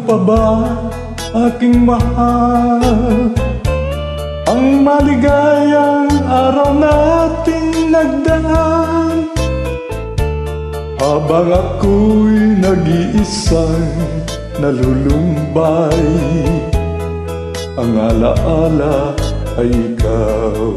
pa ba, aking mahal, ang maligayang araw nating nagdaan? Habang ako'y nag-iisang nalulumbay, ang alaala ay ikaw.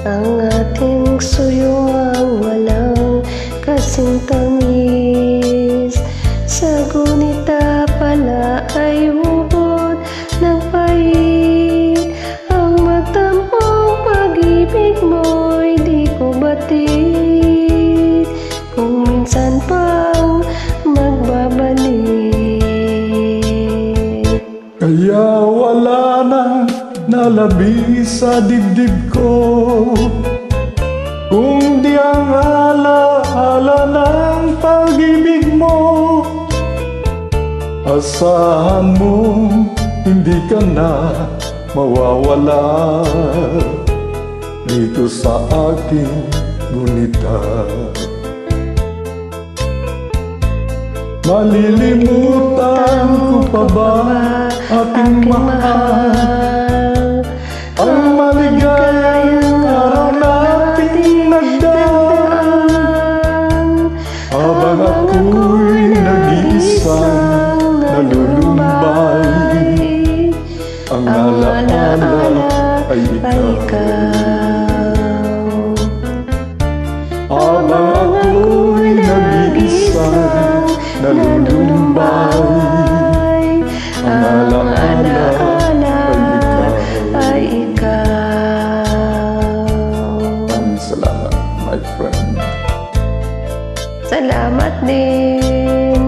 Ang ating suyong walang kasing tamis, sa gunita pala ay ubod ng pait. Ang matamong pag-ibig mo'y di ko batid, kung minsan pang magbabalik. Kaya wala nang nalabi sa dibdib ko, kung di ang alaala ng pag-ibig mo. Asahan mo, hindi ka na mawawala dito sa aking gunita. Malilimutan ko pa ba, aking mahal, ang maligayang araw nating nagdaan? Habang ako'y nag-iisang nalulumbay, ang alaala ay ikaw. Habang ako'y nag-iisang nalulumbay, ang alaala ay ikaw. Maraming salamat, my friend. Salamat din.